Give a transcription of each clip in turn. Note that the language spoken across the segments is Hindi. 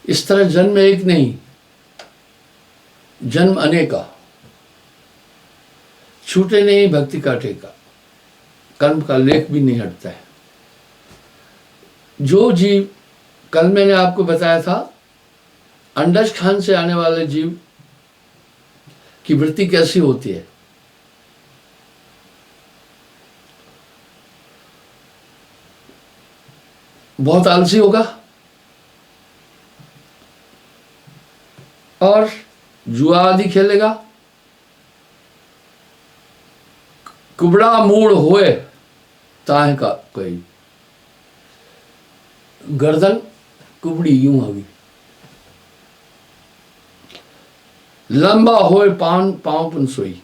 इस तरह जन्म एक नहीं, जन्म अनेका, छूटे नहीं भक्ति का ठेका, कर्म का लेख भी नहीं हटता है। जो जीव, कल मैंने आपको बताया था, अंडज खान से आने वाले जीव की वृत्ति कैसी होती है। बहुत आलसी होगा और जुआ आदि खेलेगा। कुबड़ा मूड होए ताहे का कोई, गर्दन कुबड़ी यूं होगी, लंबा होए पान पांव पुन सोई।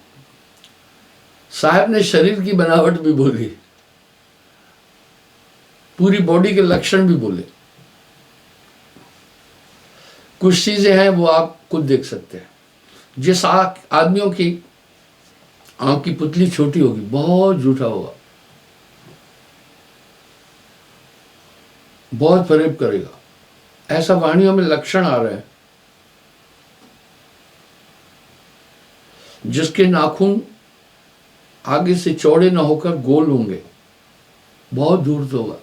साहब ने शरीर की बनावट भी बोली, पूरी बॉडी के लक्षण भी बोले। कुछ चीजें हैं वो आप खुद देख सकते हैं। जिस आदमियों की आंख की पुतली छोटी होगी, बहुत झूठा होगा, बहुत फरेब करेगा, ऐसा वाणियों में लक्षण आ रहे हैं। जिसके नाखून आगे से चौड़े ना होकर गोल होंगे, बहुत धूर्त होगा।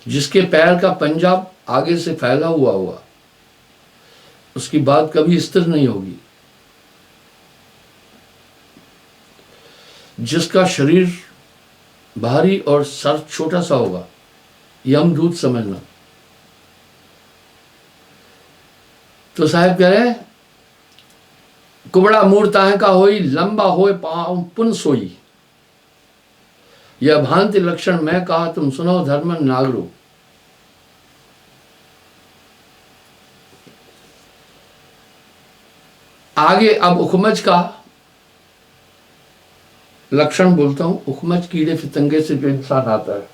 जिसके पैर का पंजा आगे से फैला हुआ होगा, उसकी बात कभी स्थिर नहीं होगी। जिसका शरीर भारी और सर छोटा सा होगा, यमदूत समझना। तो साहब कह रहे हैं, कुबड़ा मूड ताहे का होई, लंबा होए पांव पुन सोई। यह भांति लक्षण मैं कहा, तुम सुनो धर्मन नागरो। आगे अब उखमज का लक्षण बोलता हूं। उखमज कीड़े फितंगे से जो इंसान आता है,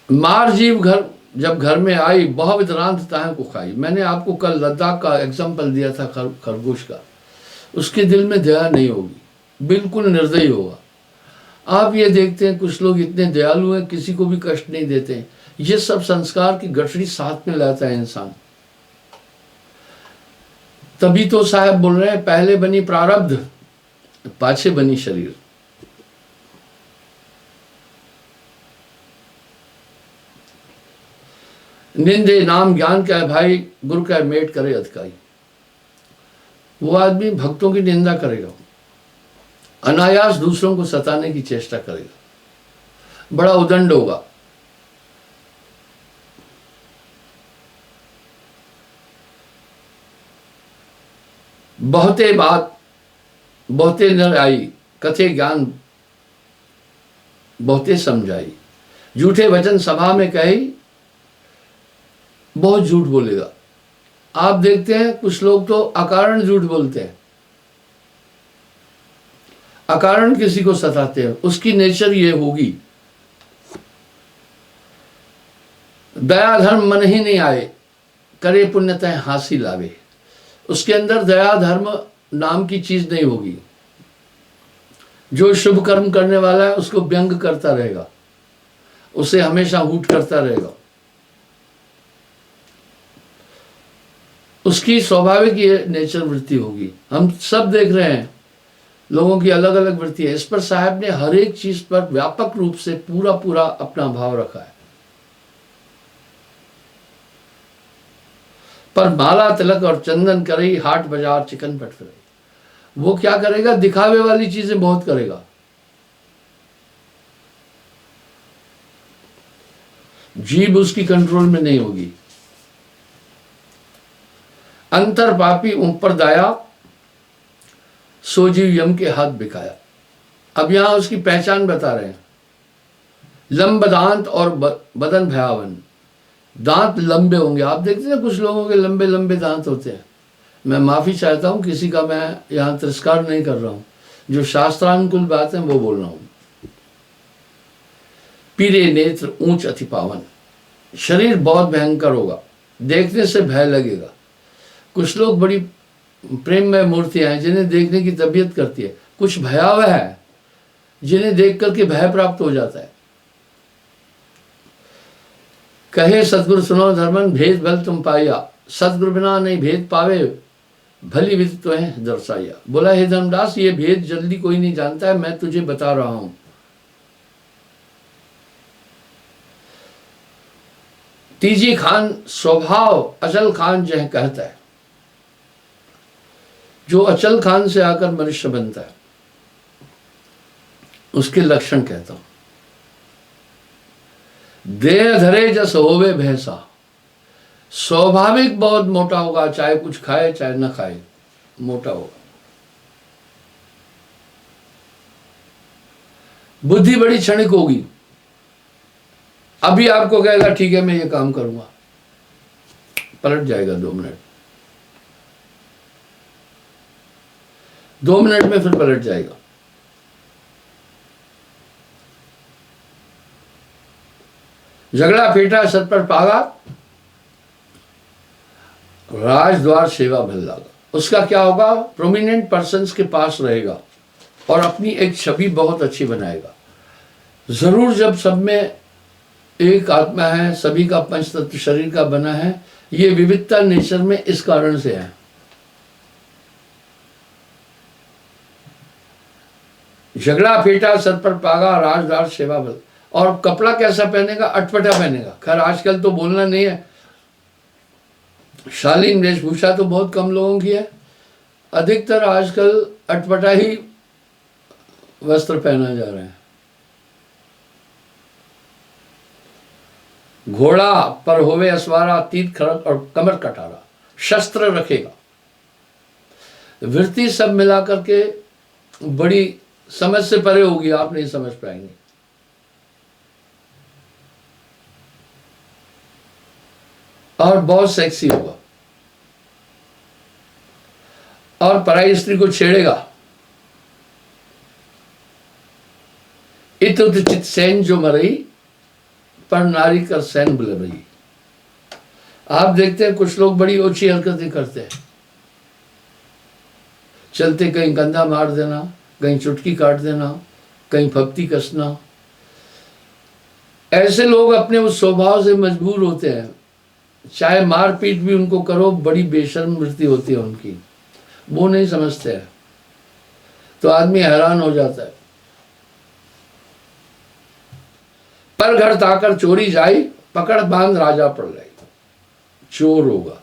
मार जीव घर जब घर में आई, बहुत विद्रांत ताहे को खाई। मैंने आपको कल लद्दाख का एग्जाम्पल दिया था, खरगोश का। उसके दिल में दया नहीं होगी, बिल्कुल निर्दयी होगा। आप ये देखते हैं कुछ लोग इतने दयालु हैं, किसी को भी कष्ट नहीं देते हैं। ये सब संस्कार की गठरी साथ में लाता है इंसान। तभी तो साहब बोल रहे हैं, पहले बनी प्रारब्ध, पाछे बनी शरीर। निंदे नाम ज्ञान का है भाई, गुरु का मेट करे अधिकारी। वो आदमी भक्तों की निंदा करेगा, अनायास दूसरों को सताने की चेष्टा करेगा, बड़ा उदंड होगा। बहुते बात बहुते न आई, कथे ज्ञान बहुते समझाई। झूठे वचन सभा में कही, बहुत झूठ बोलेगा। आप देखते हैं कुछ लोग तो अकारण झूठ बोलते हैं, अकारण किसी को सताते हैं। उसकी नेचर ये होगी, दया धर्म मन ही नहीं आए, करे पुण्यतः हासी लावे। उसके अंदर दया धर्म नाम की चीज नहीं होगी। जो शुभ कर्म करने वाला है उसको व्यंग करता रहेगा, उसे हमेशा हूट करता रहेगा। उसकी स्वाभाविक ये नेचर वृत्ति होगी। हम सब देख रहे हैं, लोगों की अलग अलग वृत्ति है। इस पर साहब ने हर एक चीज पर व्यापक रूप से पूरा अपना भाव रखा है। पर माला तिलक और चंदन करे, हाट बाजार चिकन पट फिरे। वो क्या करेगा, दिखावे वाली चीजें बहुत करेगा। जीभ उसकी कंट्रोल में नहीं होगी। अंतर पापी ऊपर दाया, सो जीव यम के हाथ बिकाया। अब यहां उसकी पहचान बता रहे हैं। लंब दांत और बदन भयावन। दांत लंबे होंगे। आप देखते हैं कुछ लोगों के लंबे लंबे दांत होते हैं। मैं माफी चाहता हूं, किसी का मैं यहां तिरस्कार नहीं कर रहा हूं, जो शास्त्रानुकूल बात है वो बोल रहा हूं। पीरे नेत्र ऊंच अति पावन। शरीर बहुत भयंकर होगा, देखने से भय लगेगा। कुछ लोग बड़ी प्रेममय मूर्तियां हैं जिन्हें देखने की तबीयत करती है, कुछ भयावह है। जिन्हें देख करके भय प्राप्त हो जाता है। कहे सतगुरु सुनो धर्मन, भेद भल तुम पाया, सतगुरु बिना नहीं भेद पावे, भली विधि तो है दर्शाया। बोला हे धर्मदास, ये भेद जल्दी कोई नहीं जानता है, मैं तुझे बता रहा हूं। तीजी खान स्वभाव अचल खान जह कहता है। जो अचल खान से आकर मनुष्य बनता है उसके लक्षण कहता हूं। देह धरे जस होवे भैंसा, स्वाभाविक बहुत मोटा होगा, चाहे कुछ खाए चाहे न खाए मोटा होगा। बुद्धि बड़ी क्षणिक होगी, अभी आपको कहेगा ठीक है मैं ये काम करूंगा, पलट जाएगा 2 मिनट, 2 मिनट में फिर पलट जाएगा। झगड़ा पेटा सर पर पागा, राजद्वार सेवा भल लागा। उसका क्या होगा, प्रोमिनेंट पर्सन्स के पास रहेगा और अपनी एक छवि बहुत अच्छी बनाएगा। जरूर जब सब में एक आत्मा है, सभी का पंच तत्व शरीर का बना है, ये विविधता नेचर में इस कारण से है। झगड़ा फेटा सर पर पागा, राजद्वार सेवा भल। और कपड़ा कैसा पहनेगा, अटपटा पहनेगा। खैर आजकल तो बोलना नहीं है, शालीन वेशभूषा तो बहुत कम लोगों की है, अधिकतर आजकल अटपटा ही वस्त्र पहना जा रहा है। घोड़ा पर होवे असवारा, तीत खड़ग और कमर कटारा, शस्त्र रखेगा। वृत्ति सब मिला करके बड़ी समझ से परे होगी, आप नहीं समझ पाएंगे। और बहुत सेक्सी होगा और पराई स्त्री को छेड़ेगा। इत उत चित सैन जो मरई, पर नारी कर सैन बुल रही। आप देखते हैं कुछ लोग बड़ी ओछी हरकतें करते हैं, चलते कहीं कंधा मार देना, कहीं चुटकी काट देना, कहीं फप्ती कसना। ऐसे लोग अपने उस स्वभाव से मजबूर होते हैं, चाहे मारपीट भी उनको करो, बड़ी बेशर्म वृत्ति होती है उनकी, वो नहीं समझते हैं, तो आदमी हैरान हो जाता है। पर घर ताकर चोरी जाई, पकड़ बांध राजा पड़ लाई। चोर होगा।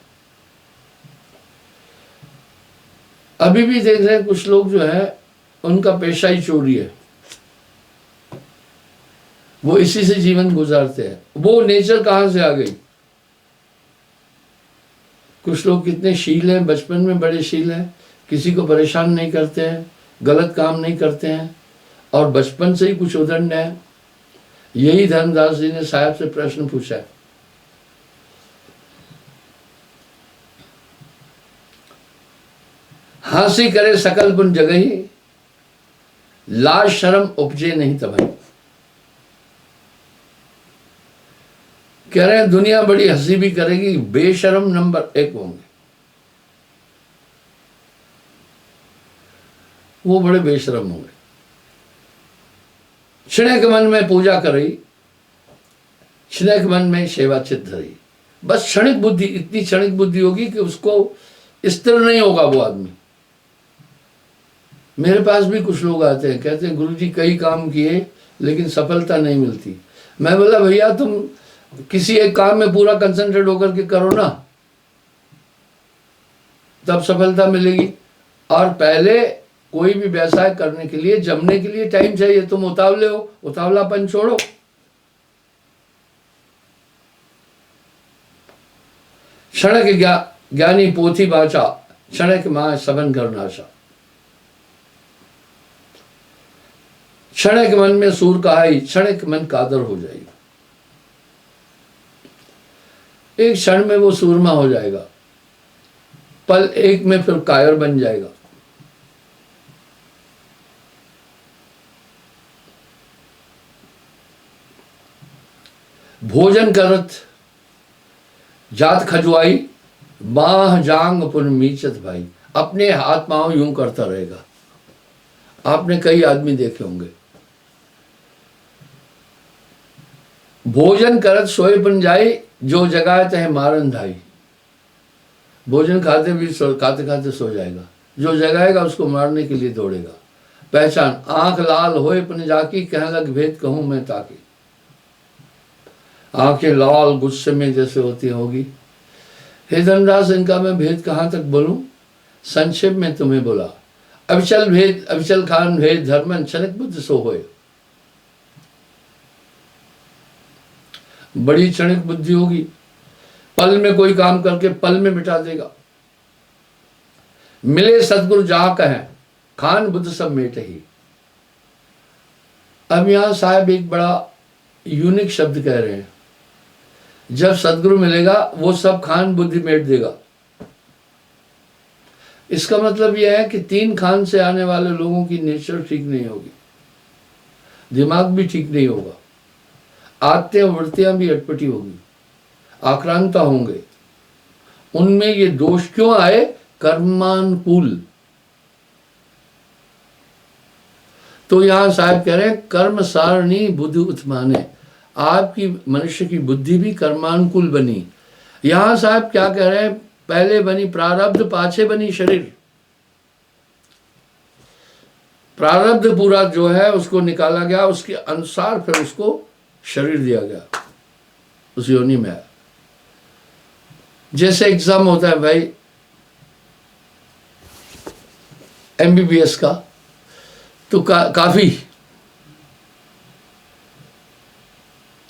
अभी भी देख रहे हैं कुछ लोग जो है उनका पेशा ही चोरी है, वो इसी से जीवन गुजारते हैं। वो नेचर कहां से आ गई। कुछ लोग कितने शील हैं, बचपन में बड़े शील हैं, किसी को परेशान नहीं करते हैं, गलत काम नहीं करते हैं और बचपन से ही कुछ उदंड है। यही धर्मदास जी ने साहब से प्रश्न पूछा है, हांसी करे सकल गुण जगही, लाज शर्म उपजे नहीं तबाही। कह रहे हैं दुनिया बड़ी हंसी भी करेगी, बेशर्म नंबर 1 होंगे। वो बड़े बेशर्म होंगे। क्षणिक मन में पूजा करी, क्षणिक मन में सेवा चित धरी। बस क्षणिक बुद्धि, इतनी क्षणिक बुद्धि होगी कि उसको स्थिर नहीं होगा वो आदमी। मेरे पास भी कुछ लोग आते हैं, कहते हैं गुरुजी कई काम किए लेकिन सफलता नहीं मिलती। मैं बोला भैया तुम किसी एक काम में पूरा कंसंट्रेट होकर के करो ना, तब सफलता मिलेगी। और पहले कोई भी व्यवसाय करने के लिए, जमने के लिए टाइम चाहिए। तुम उतावले हो, उतावलापन छोड़ो। क्षणिक ज्ञानी पोथी बाचा, क्षणिक मां सबन घर नाशा। क्षणिक मन में सूर कहाई, क्षणिक मन कादर हो जाएगी। एक क्षण में वो सूरमा हो जाएगा, पल एक में फिर कायर बन जाएगा। भोजन करत जात खजुआई, बाह जांग पुन मीचत भाई। अपने हाथ पांव यूं करता रहेगा। आपने कई आदमी देखे होंगे, भोजन करत सोए बन जाई, जो जगाए तहे मारन धाई। भोजन खाते भी खाते खाते सो जाएगा, जो जगाएगा उसको मारने के लिए दौड़ेगा। पहचान, आंख लाल होए पन जाकी, कहने लग भेद कहूं मैं ताकी। आंखें लाल गुस्से में जैसे होती होगी, हे धनराज इनका मैं भेद कहाँ तक बोलूं, संक्षेप में तुम्हें बोला। अविचल भेद अविचल खान भेद धर्मन, क्षणिक बुद्ध सो होए। बड़ी क्षणिक बुद्धि होगी, पल में कोई काम करके पल में मिटा देगा। मिले सदगुरु जहां कहें, खान बुद्ध सब मेट ही। अब यहां साहब एक बड़ा यूनिक शब्द कह रहे हैं, जब सदगुरु मिलेगा वो सब खान बुद्धि मेट देगा। इसका मतलब यह है कि 3 खान से आने वाले लोगों की नेचर ठीक नहीं होगी, दिमाग भी ठीक नहीं होगा, आदतें वृत्तियां भी अटपटी होगी, आक्रांता होंगे। उनमें ये दोष क्यों आए? कर्मानुकूल। तो यहां साहब कह रहे हैं कर्म सारणी बुद्धि उत्माने। आपकी मनुष्य की बुद्धि भी कर्मानुकूल बनी। यहां साहब क्या कह रहे हैं? पहले बनी प्रारब्ध, पाछे बनी शरीर। प्रारब्ध पूरा जो है उसको निकाला गया, उसके अनुसार फिर उसको शरीर दिया गया, उस योनि में। जैसे एग्जाम होता है भाई एमबीबीएस का, तो काफी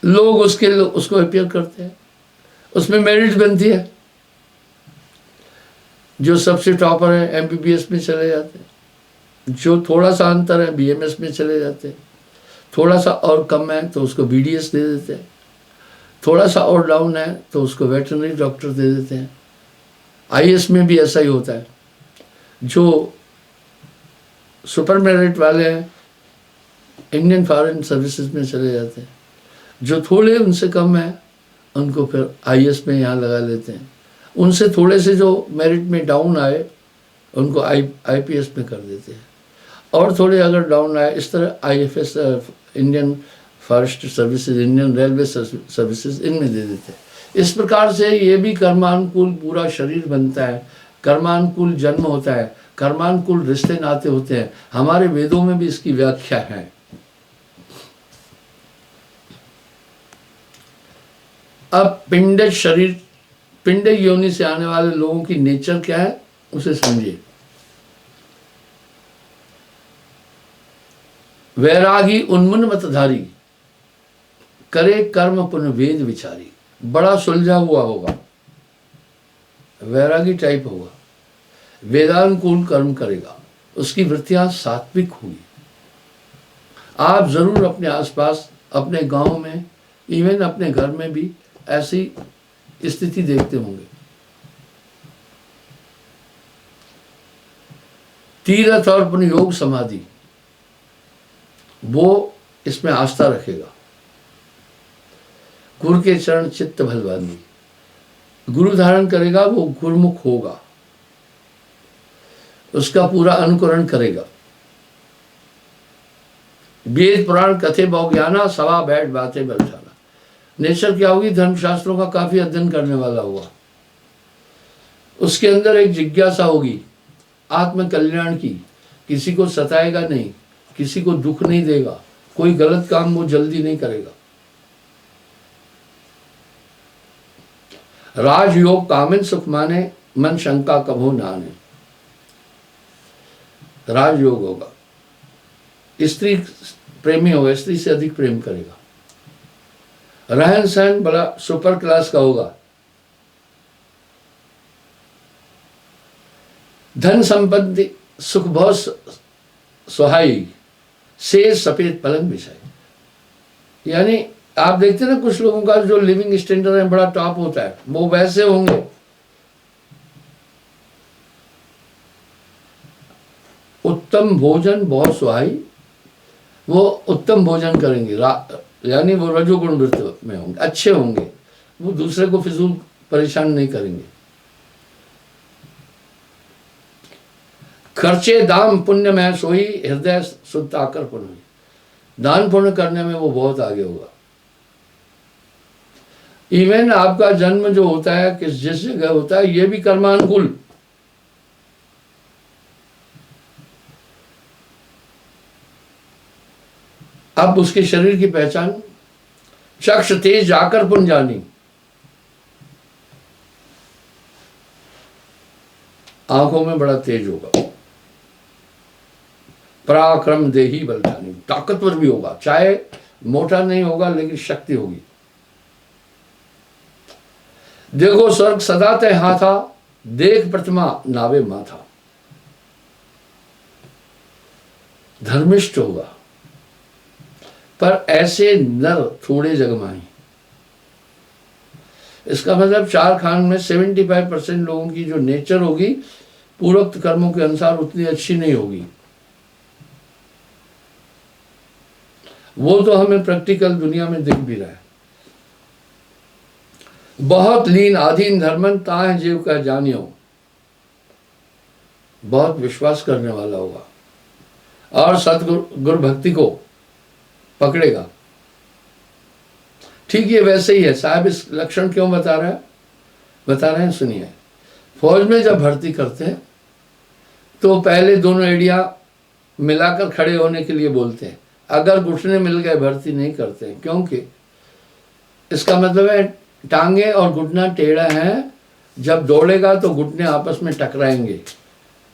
लोग उसको अपियर करते हैं, उसमें मेरिट बनती है। जो सबसे टॉपर है एमबीबीएस में चले जाते हैं, जो थोड़ा सा अंतर है बीएमएस में चले जाते हैं, थोड़ा सा और कम है तो उसको बीडीएस दे देते हैं, थोड़ा सा और डाउन है तो उसको वेटरनरी डॉक्टर दे देते हैं। आईएएस में भी ऐसा ही होता है। जो सुपर मेरिट वाले हैं इंडियन फॉरेन सर्विसेज में चले जाते हैं, जो थोड़े उनसे कम है उनको फिर आईएएस में यहाँ लगा लेते हैं, उनसे थोड़े से जो मेरिट में डाउन आए उनको आईपीएस में कर देते हैं, और थोड़े अगर डाउन आए इस तरह IFS Indian forest services, Indian railway services, इनमें दे देते हैं। इस प्रकार से ये भी कर्मानुकूल पूरा शरीर बनता है, कर्मानुकूल जन्म होता है, कर्मानुकूल रिश्ते नाते होते हैं। हमारे वेदों में भी इसकी व्याख्या है। अब पिंड शरीर, पिंड योनि से आने वाले लोगों की नेचर क्या है उसे समझिए। वैरागी उन्मन मतधारी, करे कर्म पुण्य वेद विचारी। बड़ा सुलझा हुआ होगा, वैरागी टाइप होगा, वेदानुकूल कर्म करेगा, उसकी वृत्तियां सात्विक होगी। आप जरूर अपने आसपास, अपने गांव में, इवन अपने घर में भी ऐसी स्थिति देखते होंगे। तीर्थ और पुण्य योग समाधि, वो इसमें आस्था रखेगा। गुरु के चरण चित्त भलवानी, गुरु धारण करेगा, वो गुरुमुख होगा, उसका पूरा अनुकरण करेगा। वेद पुराण कथे बहु ज्ञाना, सवा बैठ बातें बैठाना। नेचर क्या होगी? धर्मशास्त्रों का काफी अध्ययन करने वाला हुआ, उसके अंदर एक जिज्ञासा होगी आत्म कल्याण की, किसी को सताएगा नहीं, किसी को दुख नहीं देगा, कोई गलत काम वो जल्दी नहीं करेगा। राजयोग कामिन सुख माने, मन शंका कभो नाने। राजयोग होगा, स्त्री प्रेमी होगा, स्त्री से अधिक प्रेम करेगा। रहन सहन बड़ा सुपर क्लास का होगा। धन संपत्ति सुख बहुत सुहाई, से सफेद पलंग बिछाई। यानी आप देखते हैं ना कुछ लोगों का जो लिविंग स्टैंडर्ड है बड़ा टॉप होता है, वो वैसे होंगे। उत्तम भोजन बहुत सुहाई, वो उत्तम भोजन करेंगे, यानी वो रजोगुण वृत्ति में होंगे, अच्छे होंगे, वो दूसरे को फिजूल परेशान नहीं करेंगे। खर्चे दाम पुण्य में सोई, हृदय शुद्ध आकर पुण्य। दान पुण्य करने में वो बहुत आगे होगा। इवन आपका जन्म जो होता है किस जिस जगह होता है ये भी कर्मानुकूल। अब उसके शरीर की पहचान, चक्ष तेज जाकर पुन जानी, आंखों में बड़ा तेज होगा, पराक्रम देही बलशानी, ताकतवर भी होगा, चाहे मोटा नहीं होगा लेकिन शक्ति होगी। देखो स्वर्ग सदा तय हाथा, देख प्रतिमा नावे माथा, धर्मिष्ठ होगा, पर ऐसे नर थोड़े जग माही। इसका मतलब चार खान में 75% लोगों की जो नेचर होगी पूर्वोक्त कर्मों के अनुसार उतनी अच्छी नहीं होगी। वो तो हमें प्रैक्टिकल दुनिया में दिख भी रहा है। बहुत लीन आधीन धर्मन ताह जीव का जानियो, बहुत विश्वास करने वाला होगा और सतगुरु भक्ति को पकड़ेगा। ठीक ये वैसे ही है। साहब इस लक्षण क्यों बता रहे हैं सुनिए। फौज में जब भर्ती करते हैं तो पहले दोनों एड़ियां मिलाकर खड़े होने के लिए बोलते हैं। अगर घुटने मिल गए भर्ती नहीं करते हैं, क्योंकि इसका मतलब है टांगे और घुटना टेढ़ा है, जब दौड़ेगा तो घुटने आपस में टकराएंगे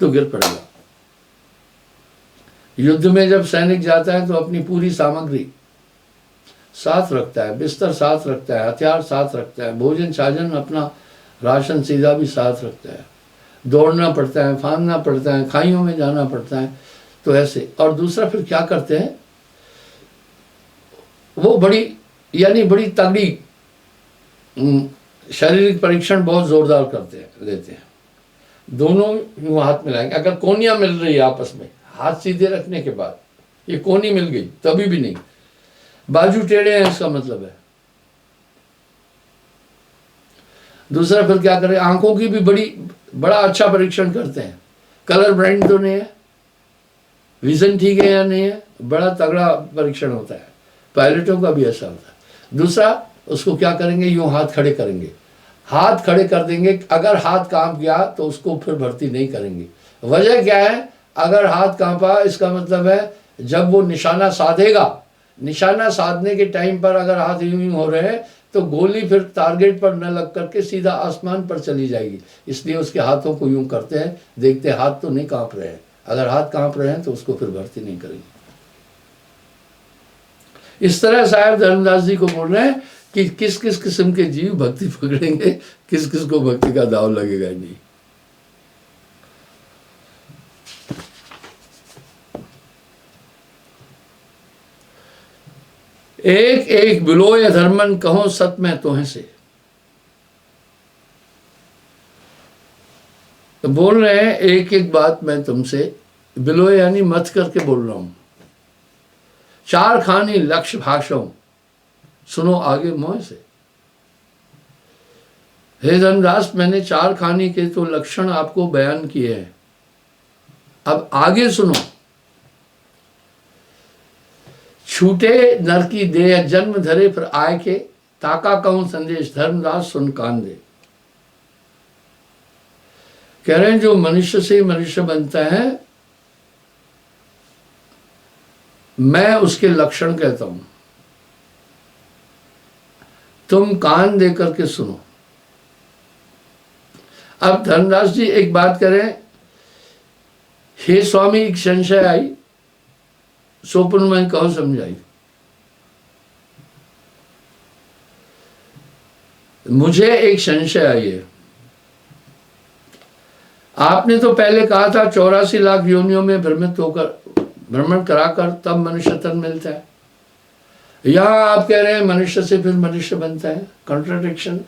तो गिर पड़ेगा। युद्ध में जब सैनिक जाता है तो अपनी पूरी सामग्री साथ रखता है, बिस्तर साथ रखता है, हथियार साथ रखता है, भोजन साजन अपना राशन सीधा भी साथ रखता है। दौड़ना पड़ता है, फांदना पड़ता है, खाइयों में जाना पड़ता है, तो ऐसे। और दूसरा फिर क्या करते हैं, वो बड़ी तगड़ी शारीरिक परीक्षण बहुत जोरदार लेते हैं। दोनों यूं हाथ मिलाएंगे। अगर कोनियां मिल रही है आपस में, हाथ सीधे रखने के बाद ये कोनी मिल गई तभी भी नहीं, बाजू टेढ़े हैं इसका मतलब है। दूसरा फिर क्या करें, आंखों की भी बड़ा अच्छा परीक्षण करते हैं। कलर ब्राइंड तो नहीं है, विजन ठीक है या नहीं है, बड़ा तगड़ा परीक्षण होता है। पायलटों का भी ऐसा होता है। दूसरा उसको क्या करेंगे, यूं हाथ खड़े करेंगे, हाथ खड़े कर देंगे। अगर हाथ कांप गया तो उसको फिर भर्ती नहीं करेंगे। वजह क्या है, अगर हाथ कांपा इसका मतलब है जब वो निशाना साधेगा, निशाना साधने के टाइम पर अगर हाथ यूं हो रहे हैं तो गोली फिर टारगेट पर न लग करके सीधा आसमान पर चली जाएगी। इसलिए उसके हाथों को यूं करते हैं, देखते हैं हाथ तो नहीं कांप रहे हैं। अगर हाथ कांप रहे हैं तो उसको फिर भर्ती नहीं करेंगे। इस तरह साहब धर्मदास जी को बोल रहे हैं कि किस किस किस्म के जीव भक्ति पकड़ेंगे, किस किस को भक्ति का दाव लगेगा नहीं। एक एक बिलोय धर्मन कहो सत में तोहे से। तो बोल रहे हैं एक एक बात मैं तुमसे, बिलोय यानी मत करके बोल रहा हूं। चार खानी लक्ष्य भाषण सुनो आगे मोह से। हे धर्मदास, मैंने चार खानी के तो लक्षण आपको बयान किए हैं, अब आगे सुनो। छूटे नर की देह जन्म धरे फिर आय के, ताका कहूं संदेश धर्मदास सुन कान दे। कह रहे हैं जो मनुष्य से मनुष्य बनता है मैं उसके लक्षण कहता हूं, तुम कान दे करके सुनो। अब धर्मदास जी एक बात करें, हे स्वामी एक संशय आई, सोपन में कहो समझाई। मुझे एक संशय आई है। आपने तो पहले कहा था 84 लाख योनियों में भ्रमण कराकर तब मनुष्य तन मिलता है। यहां आप कह रहे हैं मनुष्य से फिर मनुष्य बनता है। कॉन्ट्राडिक्शन।